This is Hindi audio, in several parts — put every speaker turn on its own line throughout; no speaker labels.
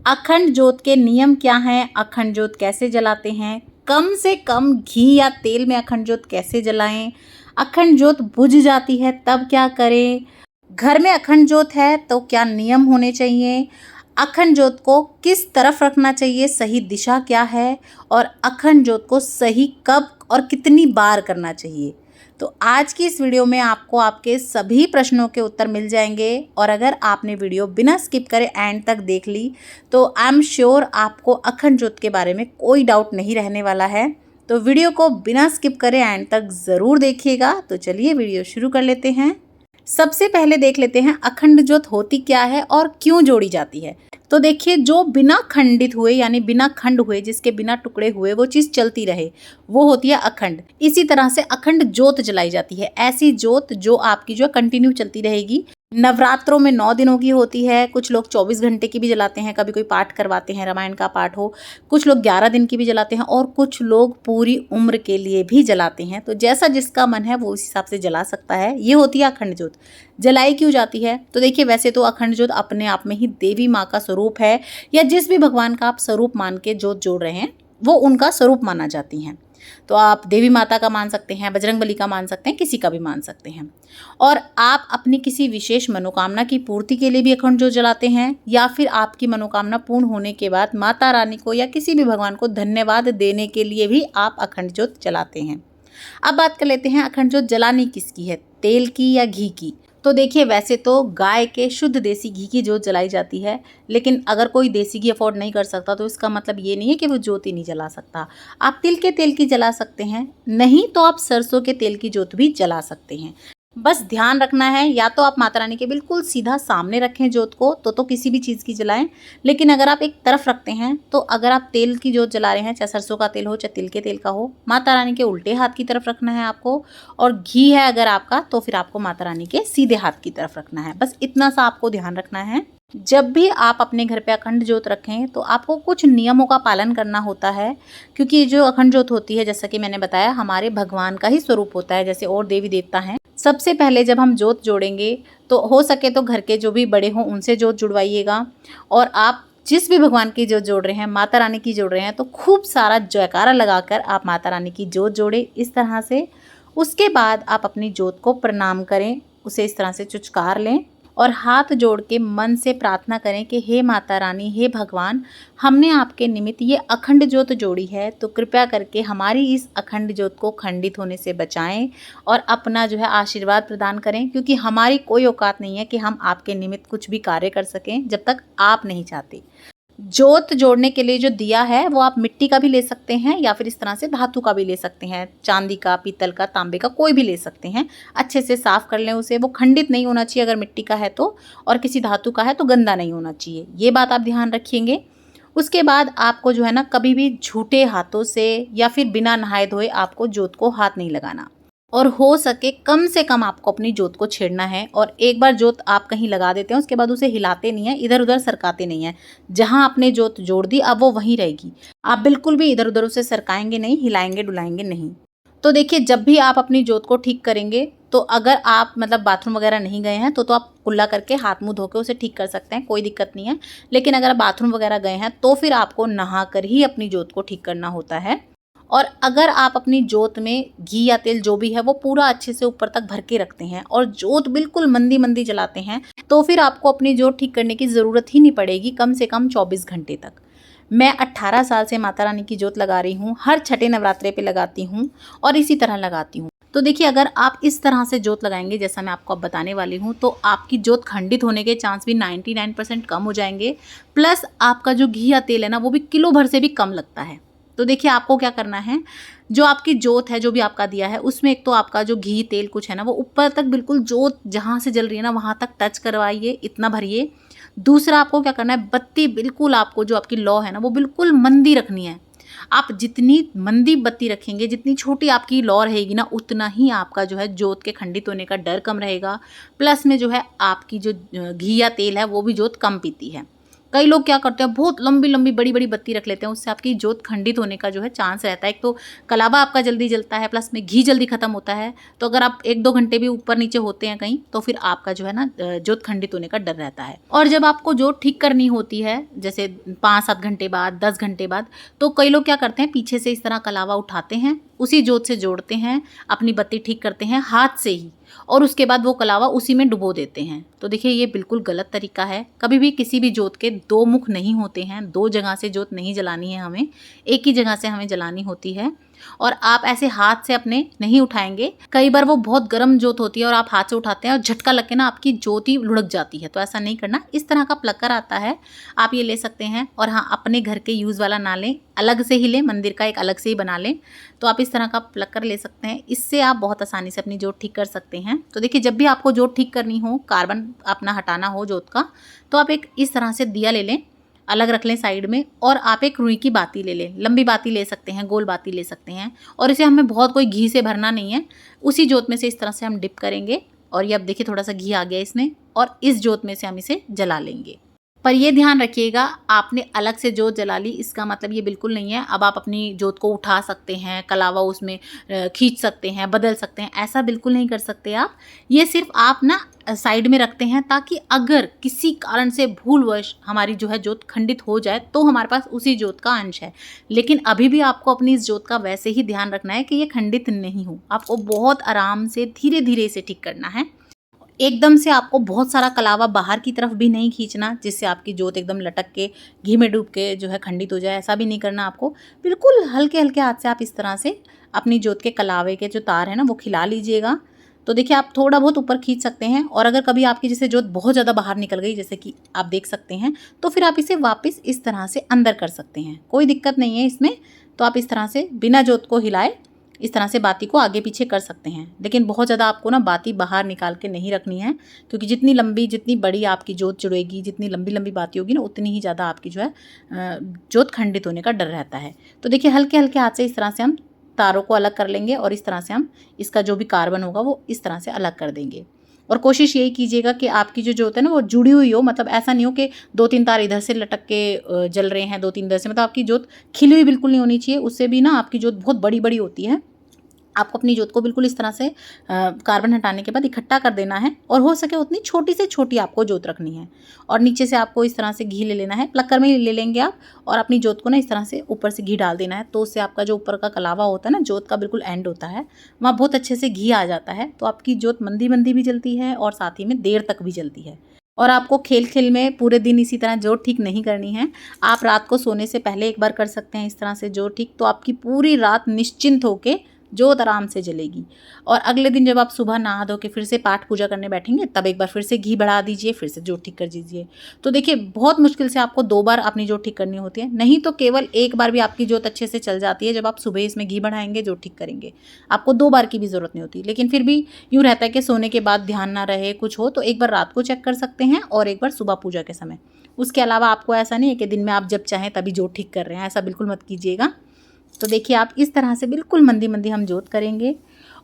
अखंड ज्योत के नियम क्या हैं, अखंड ज्योत कैसे जलाते हैं, कम से कम घी या तेल में अखंड ज्योत कैसे जलाएं, अखंड ज्योत बुझ जाती है तब क्या करें, घर में अखंड ज्योत है तो क्या नियम होने चाहिए, अखंड ज्योत को किस तरफ रखना चाहिए, सही दिशा क्या है, और अखंड ज्योत को सही कब और कितनी बार करना चाहिए। तो आज की इस वीडियो में आपको आपके सभी प्रश्नों के उत्तर मिल जाएंगे। और अगर आपने वीडियो बिना स्किप करे एंड तक देख ली तो आई एम श्योर आपको अखंड ज्योत के बारे में कोई डाउट नहीं रहने वाला है। तो वीडियो को बिना स्किप करे एंड तक ज़रूर देखिएगा। तो चलिए वीडियो शुरू कर लेते हैं। सबसे पहले देख लेते हैं अखंड ज्योत होती क्या है और क्यों जोड़ी जाती है। तो देखिए, जो बिना खंडित हुए यानी बिना खंड हुए, जिसके बिना टुकड़े हुए वो चीज़ चलती रहे, वो होती है अखंड। इसी तरह से अखंड ज्योत जलाई जाती है, ऐसी ज्योत जो आपकी जो कंटिन्यू चलती रहेगी। नवरात्रों में 9 दिनों की होती है, कुछ लोग 24 घंटे की भी जलाते हैं, कभी कोई पाठ करवाते हैं, रामायण का पाठ हो, कुछ लोग 11 दिन की भी जलाते हैं और कुछ लोग पूरी उम्र के लिए भी जलाते हैं। तो जैसा जिसका मन है वो उस हिसाब से जला सकता है। ये होती है अखंड ज्योत। जलाई क्यों जाती है? तो देखिए, वैसे तो अखंड ज्योत अपने आप में ही देवी माँ का स्वरूप है, या जिस भी भगवान का आप स्वरूप मान के ज्योत जोड़ रहे हैं वो उनका स्वरूप माना जाती हैं। तो आप देवी माता का मान सकते हैं, बजरंगबली का मान सकते हैं, किसी का भी मान सकते हैं। और आप अपनी किसी विशेष मनोकामना की पूर्ति के लिए भी अखंड ज्योत जलाते हैं, या फिर आपकी मनोकामना पूर्ण होने के बाद माता रानी को या किसी भी भगवान को धन्यवाद देने के लिए भी आप अखंड ज्योत जलाते हैं। अब बात कर लेते हैं अखंड ज्योत जलानी किसकी है, तेल की या घी की। तो देखिए, वैसे तो गाय के शुद्ध देसी घी की ज्योत जलाई जाती है, लेकिन अगर कोई देसी घी अफोर्ड नहीं कर सकता तो इसका मतलब ये नहीं है कि वो ज्योत ही नहीं जला सकता। आप तिल के तेल की जला सकते हैं, नहीं तो आप सरसों के तेल की ज्योत भी जला सकते हैं। बस ध्यान रखना है, या तो आप माता रानी के बिल्कुल सीधा सामने रखें ज्योत को, तो किसी भी चीज़ की जलाएं। लेकिन अगर आप एक तरफ रखते हैं, तो अगर आप तेल की ज्योत जला रहे हैं, चाहे सरसों का तेल हो चाहे तिल के तेल का हो, माता रानी के उल्टे हाथ की तरफ रखना है आपको। और घी है अगर आपका, तो फिर आपको माता रानी के सीधे हाथ की तरफ रखना है। बस इतना सा आपको ध्यान रखना है। जब भी आप अपने घर पे अखंड ज्योत रखें तो आपको कुछ नियमों का पालन करना होता है, क्योंकि जो अखंड ज्योत होती है, जैसा कि मैंने बताया, हमारे भगवान का ही स्वरूप होता है, जैसे और देवी देवता हैं। सबसे पहले जब हम ज्योत जोड़ेंगे तो हो सके तो घर के जो भी बड़े हों उनसे ज्योत जुड़वाइएगा। और आप जिस भी भगवान की ज्योत जोड़ रहे हैं, माता रानी की जोड़ रहे हैं, तो खूब सारा जयकारा लगाकर आप माता रानी की ज्योत जोड़े इस तरह से। उसके बाद आप अपनी ज्योत को प्रणाम करें, उसे इस तरह से चुचकार लें और हाथ जोड़ के मन से प्रार्थना करें कि हे माता रानी, हे भगवान, हमने आपके निमित्त ये अखंड ज्योत जोड़ी है, तो कृपया करके हमारी इस अखंड ज्योत को खंडित होने से बचाएं और अपना जो है आशीर्वाद प्रदान करें, क्योंकि हमारी कोई औकात नहीं है कि हम आपके निमित्त कुछ भी कार्य कर सकें जब तक आप नहीं चाहते। ज्योत जोड़ने के लिए जो दिया है वो आप मिट्टी का भी ले सकते हैं, या फिर इस तरह से धातु का भी ले सकते हैं, चांदी का, पीतल का, तांबे का, कोई भी ले सकते हैं। अच्छे से साफ कर लें उसे, वो खंडित नहीं होना चाहिए अगर मिट्टी का है तो, और किसी धातु का है तो गंदा नहीं होना चाहिए। ये बात आप ध्यान रखिएंगे। उसके बाद आपको जो है ना, कभी भी झूठे हाथों से या फिर बिना नहाए धोए आपको ज्योत को हाथ नहीं लगाना, और हो सके कम से कम आपको अपनी ज्योत को छेड़ना है। और एक बार ज्योत आप कहीं लगा देते हैं उसके बाद उसे हिलाते नहीं हैं, इधर उधर सरकाते नहीं हैं। जहां आपने ज्योत जोड़ दी अब वो वहीं रहेगी, आप बिल्कुल भी इधर उधर उसे सरकाएंगे नहीं, हिलाएंगे डुलाएंगे नहीं। तो देखिए, जब भी आप अपनी ज्योत को ठीक करेंगे, तो अगर आप मतलब बाथरूम वगैरह नहीं गए हैं तो आप कुल्ला करके हाथ मुंह धो के उसे ठीक कर सकते हैं, कोई दिक्कत नहीं है। लेकिन अगर आप बाथरूम वगैरह गए हैं तो फिर आपको नहा कर ही अपनी ज्योत को ठीक करना होता है। और अगर आप अपनी ज्योत में घी या तेल जो भी है वो पूरा अच्छे से ऊपर तक भर के रखते हैं और ज्योत बिल्कुल मंदी मंदी जलाते हैं, तो फिर आपको अपनी ज्योत ठीक करने की ज़रूरत ही नहीं पड़ेगी, कम से कम 24 घंटे तक। मैं 18 साल से माता रानी की ज्योत लगा रही हूँ, हर छठे नवरात्रे पे लगाती हूँ और इसी तरह लगाती हूँ। तो देखिए, अगर आप इस तरह से ज्योत लगाएंगे जैसा मैं आपको अब बताने वाली हूँ, तो आपकी ज्योत खंडित होने के चांस भी 99% कम हो जाएंगे। प्लस आपका जो घी या तेल है ना, वो भी किलो भर से भी कम लगता है। तो देखिए, आपको क्या करना है, जो आपकी ज्योत है, जो भी आपका दिया है, उसमें एक तो आपका जो घी तेल कुछ है ना, वो ऊपर तक बिल्कुल ज्योत जहाँ से जल रही है ना वहाँ तक टच करवाइए, इतना भरिए। दूसरा आपको क्या करना है, बत्ती बिल्कुल आपको जो आपकी लौ है ना वो बिल्कुल मंदी रखनी है। आप जितनी मंदी बत्ती रखेंगे, जितनी छोटी आपकी लौ रहेगी ना, उतना ही आपका जो है ज्योत के खंडित होने का डर कम रहेगा। प्लस में जो है आपकी जो घी या तेल है वो भी ज्योत कम पीती है। कई लोग क्या करते हैं, बहुत लंबी लंबी बड़ी बड़ी बत्ती रख लेते हैं, उससे आपकी जोत खंडित होने का जो है चांस रहता है। एक तो कलावा आपका जल्दी जलता है, प्लस में घी जल्दी खत्म होता है। तो अगर आप 1-2 घंटे भी ऊपर नीचे होते हैं कहीं, तो फिर आपका जो है ना जोत खंडित होने का डर रहता है। और जब आपको जोत ठीक करनी होती है, जैसे 5-7 घंटे बाद, 10 घंटे बाद, तो कई लोग क्या करते हैं, पीछे से इस तरह कलावा उठाते हैं, उसी जोत से जोड़ते हैं, अपनी बत्ती ठीक करते हैं हाथ से ही, और उसके बाद वो कलावा उसी में डुबो देते हैं। तो देखिए ये बिल्कुल गलत तरीका है। कभी भी किसी भी जोत के 2 मुख नहीं होते हैं, 2 जगह से जोत नहीं जलानी है हमें, एक ही जगह से हमें जलानी होती है। और आप ऐसे हाथ से अपने नहीं उठाएंगे। कई बार वो बहुत गर्म जोत होती है और आप हाथ से उठाते हैं और झटका लग के ना आपकी जोत ही लुढ़क जाती है, तो ऐसा नहीं करना। इस तरह का प्लकर आता है, आप ये ले सकते हैं। और हाँ, अपने घर के यूज़ वाला ना लें, अलग से ही लें, मंदिर का एक अलग से ही बना लें। तो आप इस तरह का प्लकर ले सकते हैं, इससे आप बहुत आसानी से अपनी जोत ठीक कर सकते हैं। तो देखिए, जब भी आपको जोत ठीक करनी हो, कार्बन अपना हटाना हो जोत का, तो आप एक इस तरह से दिया ले लें, अलग रख लें साइड में, और आप एक रुई की बाती ले लें। लंबी बाती ले सकते हैं, गोल बाती ले सकते हैं, और इसे हमें बहुत कोई घी से भरना नहीं है। उसी जोत में से इस तरह से हम डिप करेंगे, और ये अब देखिए थोड़ा सा घी आ गया इसमें, और इस जोत में से हम इसे जला लेंगे। पर ये ध्यान रखिएगा, आपने अलग से जोत जला ली, इसका मतलब ये बिल्कुल नहीं है अब आप अपनी जोत को उठा सकते हैं, कलावा उसमें खींच सकते हैं, बदल सकते हैं, ऐसा बिल्कुल नहीं कर सकते आप। ये सिर्फ आप ना साइड में रखते हैं, ताकि अगर किसी कारण से भूलवश हमारी जो है जोत खंडित हो जाए, तो हमारे पास उसी जोत का अंश है। लेकिन अभी भी आपको अपनी इस जोत का वैसे ही ध्यान रखना है कि ये खंडित नहीं हो। आपको बहुत आराम से धीरे धीरे इसे ठीक करना है। एकदम से आपको बहुत सारा कलावा बाहर की तरफ भी नहीं खींचना, जिससे आपकी जोत एकदम लटक के घी में डूब के जो है खंडित हो जाए, ऐसा भी नहीं करना आपको। बिल्कुल हल्के हल्के हाथ से आप इस तरह से अपनी जोत के कलावे के जो तार है ना, वो खिला लीजिएगा। तो देखिए, आप थोड़ा बहुत ऊपर खींच सकते हैं, और अगर कभी आपकी जैसे जोत बहुत ज़्यादा बाहर निकल गई, जैसे कि आप देख सकते हैं, तो फिर आप इसे वापस इस तरह से अंदर कर सकते हैं, कोई दिक्कत नहीं है इसमें। तो आप इस तरह से बिना जोत को हिलाए इस तरह से बाती को आगे पीछे कर सकते हैं। लेकिन बहुत ज़्यादा आपको ना बाती बाहर निकाल के नहीं रखनी है, क्योंकि जितनी लंबी, जितनी बड़ी आपकी जोत जुड़ेगी, जितनी लंबी लंबी बाती होगी ना, उतनी ही ज़्यादा आपकी जो है जोत खंडित होने का डर रहता है। तो देखिए, हल्के हल्के हाथ से इस तरह से हम तारों को अलग कर लेंगे, और इस तरह से हम इसका जो भी कार्बन होगा वो इस तरह से अलग कर देंगे। और कोशिश यही कीजिएगा कि आपकी जो जोत है ना, वो जुड़ी हुई हो। मतलब ऐसा नहीं हो कि 2-3 तार इधर से लटक के जल रहे हैं, 2-3 इधर से। मतलब आपकी जोत खिली हुई बिल्कुल नहीं होनी चाहिए, उससे भी ना आपकी जोत बहुत बड़ी बड़ी होती है। आपको अपनी जोत को बिल्कुल इस तरह से कार्बन हटाने के बाद इकट्ठा कर देना है, और हो सके उतनी छोटी से छोटी आपको जोत रखनी है। और नीचे से आपको इस तरह से घी ले लेना है, प्लक्कर में ले लेंगे आप, और अपनी जोत को ना इस तरह से ऊपर से घी डाल देना है। तो उससे आपका जो ऊपर का कलावा होता है ना, जोत का बिल्कुल एंड होता है, वहाँ बहुत अच्छे से घी आ जाता है। तो आपकी जोत मंदी मंदी भी जलती है, और साथ ही में देर तक भी जलती है। और आपको खेल खेल में पूरे दिन इसी तरह जोत ठीक नहीं करनी है। आप रात को सोने से पहले एक बार कर सकते हैं इस तरह से जोत ठीक, तो आपकी पूरी रात निश्चिंत होके जोत आराम से जलेगी। और अगले दिन जब आप सुबह नहा धो के फिर से पाठ पूजा करने बैठेंगे, तब एक बार फिर से घी बढ़ा दीजिए, फिर से जोत ठीक कर दीजिए। तो देखिए, बहुत मुश्किल से आपको 2 बार अपनी जोत ठीक करनी होती है, नहीं तो केवल 1 बार भी आपकी जोत अच्छे से चल जाती है। जब आप सुबह इसमें घी बढ़ाएंगे, जोत ठीक करेंगे, आपको 2 बार की भी ज़रूरत नहीं होती। लेकिन फिर भी यूँ रहता है कि सोने के बाद ध्यान ना रहे, कुछ हो, तो एक बार रात को चेक कर सकते हैं, और एक बार सुबह पूजा के समय। उसके अलावा आपको ऐसा नहीं है कि दिन में आप जब चाहें तभी जोत ठीक कर रहे हैं, ऐसा बिल्कुल मत कीजिएगा। तो देखिए, आप इस तरह से बिल्कुल मंदी मंदी हम जोत करेंगे।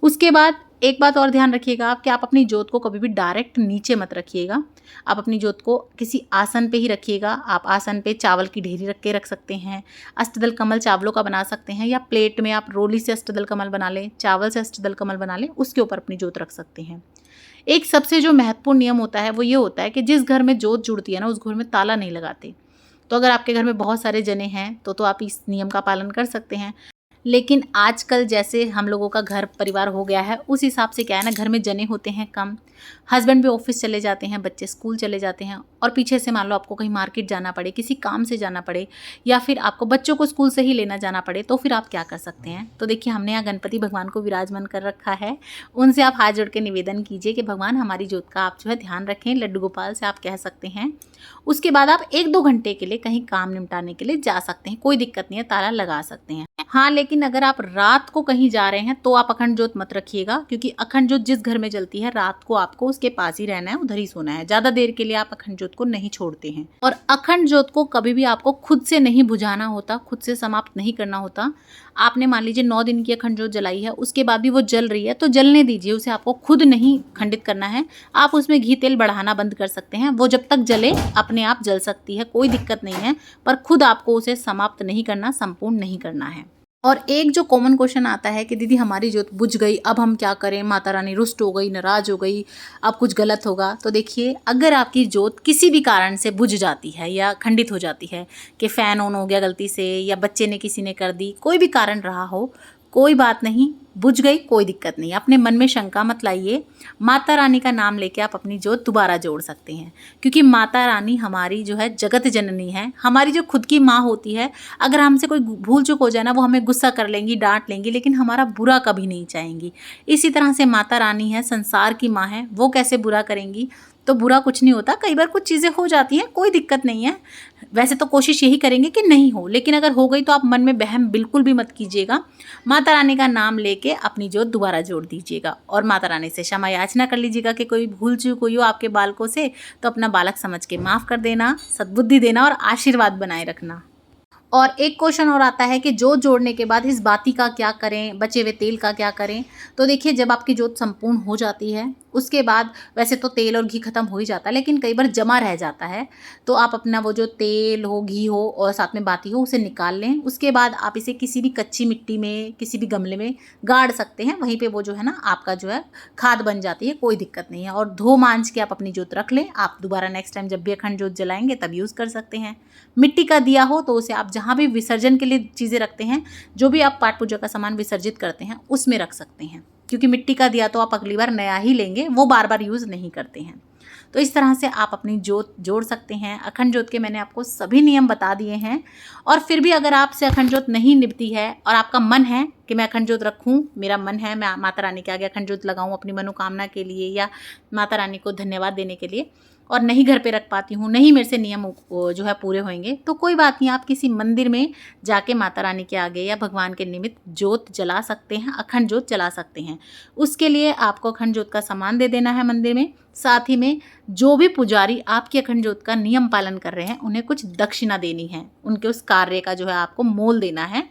उसके बाद एक बात और ध्यान रखिएगा आप, कि आप अपनी जोत को कभी भी डायरेक्ट नीचे मत रखिएगा। आप अपनी जोत को किसी आसन पे ही रखिएगा। आप आसन पे चावल की ढेरी रख के रख सकते हैं, अष्टदल कमल चावलों का बना सकते हैं, या प्लेट में आप रोली से अष्टदल कमल बना लें, चावल से अष्टदल कमल बना लें, उसके ऊपर अपनी जोत रख सकते हैं। एक सबसे जो महत्वपूर्ण नियम होता है वो ये होता है कि जिस घर में जोत जुड़ती है ना, उस घर में ताला नहीं लगाते। तो अगर आपके घर में बहुत सारे जने हैं, तो आप इस नियम का पालन कर सकते हैं। लेकिन आजकल जैसे हम लोगों का घर परिवार हो गया है, उस हिसाब से क्या है ना, घर में जने होते हैं कम, हस्बैंड भी ऑफिस चले जाते हैं, बच्चे स्कूल चले जाते हैं, और पीछे से मान लो आपको कहीं मार्केट जाना पड़े, किसी काम से जाना पड़े, या फिर आपको बच्चों को स्कूल से ही लेना जाना पड़े, तो फिर आप क्या कर सकते हैं। तो देखिए, हमने यहाँ गणपति भगवान को विराजमान कर रखा है। उनसे आप हाथ जोड़ के निवेदन कीजिए कि भगवान हमारी जोत का आप जो है ध्यान रखें। लड्डू गोपाल से आप कह सकते हैं। उसके बाद आप 1-2 घंटे के लिए कहीं काम निपटाने के लिए जा सकते हैं, कोई दिक्कत नहीं है, ताला लगा सकते हैं। हाँ, लेकिन लेकिन अगर आप रात को कहीं जा रहे हैं तो आप अखंड ज्योत मत रखिएगा, क्योंकि अखंड ज्योत जिस घर में जलती है रात को आपको उसके पास ही रहना है, उधर ही सोना है। ज़्यादा देर के लिए आप अखंड ज्योत को नहीं छोड़ते हैं। और अखंड ज्योत को कभी भी आपको खुद से नहीं बुझाना होता, खुद से समाप्त नहीं करना होता। आपने मान लीजिए 9 दिन की अखंड ज्योत जलाई है, उसके बाद भी वो जल रही है तो जलने दीजिए, उसे आपको खुद नहीं खंडित करना है। आप उसमें घी तेल बढ़ाना बंद कर सकते हैं, वो जब तक जले अपने आप जल सकती है, कोई दिक्कत नहीं है, पर खुद आपको उसे समाप्त नहीं करना, संपूर्ण नहीं करना है। और एक जो कॉमन क्वेश्चन आता है कि दीदी हमारी ज्योत बुझ गई, अब हम क्या करें, माता रानी रुष्ट हो गई, नाराज हो गई, अब कुछ गलत होगा। तो देखिए, अगर आपकी ज्योत किसी भी कारण से बुझ जाती है या खंडित हो जाती है कि फ़ैन ऑन हो गया गलती से या बच्चे ने किसी ने कर दी, कोई भी कारण रहा हो, कोई बात नहीं, बुझ गई कोई दिक्कत नहीं। अपने मन में शंका मत लाइए, माता रानी का नाम लेके आप अपनी ज्योत दोबारा जोड़ सकते हैं, क्योंकि माता रानी हमारी जो है जगत जननी है, हमारी जो खुद की माँ होती है। अगर हमसे कोई भूल चूक हो जाए ना, वो हमें गुस्सा कर लेंगी, डांट लेंगी, लेकिन हमारा बुरा कभी नहीं चाहेंगी। इसी तरह से माता रानी है, संसार की माँ है, वो कैसे बुरा करेंगी। तो बुरा कुछ नहीं होता, कई बार कुछ चीज़ें हो जाती हैं, कोई दिक्कत नहीं है। वैसे तो कोशिश यही करेंगे कि नहीं हो, लेकिन अगर हो गई तो आप मन में वहम बिल्कुल भी मत कीजिएगा। माता रानी का नाम लेके अपनी ज्योत दोबारा जोड़ दीजिएगा और माता रानी से क्षमा याचना कर लीजिएगा कि कोई भूल चूक हुई हो आपके बालकों से तो अपना बालक समझ के माफ़ कर देना, सद्बुद्धि देना और आशीर्वाद बनाए रखना। और एक क्वेश्चन और आता है कि जोत जोड़ने के बाद इस बाती का क्या करें, बचे हुए तेल का क्या करें। तो देखिए, जब आपकी जोत संपूर्ण हो जाती है उसके बाद वैसे तो तेल और घी खत्म हो ही जाता है, लेकिन कई बार जमा रह जाता है, तो आप अपना वो जो तेल हो, घी हो और साथ में बाती हो, उसे निकाल लें। उसके बाद आप इसे किसी भी कच्ची मिट्टी में, किसी भी गमले में गाड़ सकते हैं, वहीं पे वो जो है ना आपका जो है खाद बन जाती है, कोई दिक्कत नहीं है। और धो मांज के आप अपनी जोत रख लें, आप दोबारा नेक्स्ट टाइम जब भी अखंड जोत जलाएंगे तब यूज़ कर सकते हैं। मिट्टी का दिया हो तो उसे आप जहाँ भी विसर्जन के लिए चीज़ें रखते हैं, जो भी आप पाठ पूजा का सामान विसर्जित करते हैं, उसमें रख सकते हैं, क्योंकि मिट्टी का दिया तो आप अगली बार नया ही लेंगे, वो बार बार यूज़ नहीं करते हैं। तो इस तरह से आप अपनी जोत जोड़ सकते हैं। अखंड जोत के मैंने आपको सभी नियम बता दिए हैं। और फिर भी अगर आपसे अखंड जोत नहीं निभती है और आपका मन है कि मैं अखंड जोत रखूं, मेरा मन है मैं माता रानी के आगे अखंड जोत लगाऊं अपनी मनोकामना के लिए या माता रानी को धन्यवाद देने के लिए, और नहीं घर पे रख पाती हूँ, नहीं मेरे से नियम जो है पूरे होंगे, तो कोई बात नहीं, आप किसी मंदिर में जाके माता रानी के आगे या भगवान के निमित्त जोत जला सकते हैं, अखंड जोत जला सकते हैं। उसके लिए आपको अखंड जोत का सामान दे देना है मंदिर में। साथ ही में जो भी पुजारी आपकी अखंड जोत का नियम पालन कर रहे हैं उन्हें कुछ दक्षिणा देनी है, उनके उस कार्य का जो है आपको मोल देना है।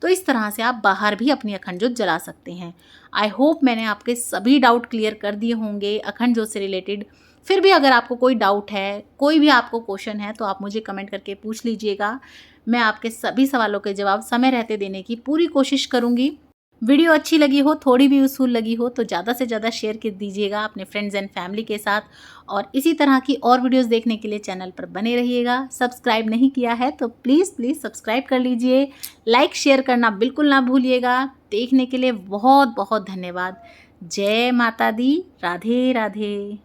तो इस तरह से आप बाहर भी अपनी अखंड जोत जला सकते हैं। आई होप मैंने आपके सभी डाउट क्लियर कर दिए होंगे अखंड जोत से रिलेटेड। फिर भी अगर आपको कोई डाउट है, कोई भी आपको क्वेश्चन है, तो आप मुझे कमेंट करके पूछ लीजिएगा। मैं आपके सभी सवालों के जवाब समय रहते देने की पूरी कोशिश करूँगी। वीडियो अच्छी लगी हो, थोड़ी भी यूज़फुल लगी हो, तो ज़्यादा से ज़्यादा शेयर कर दीजिएगा अपने फ्रेंड्स एंड फैमिली के साथ। और इसी तरह की और वीडियोस देखने के लिए चैनल पर बने रहिएगा। सब्सक्राइब नहीं किया है तो प्लीज़ सब्सक्राइब कर लीजिए। लाइक शेयर करना बिल्कुल ना भूलिएगा। देखने के लिए बहुत बहुत धन्यवाद। जय माता दी। राधे राधे।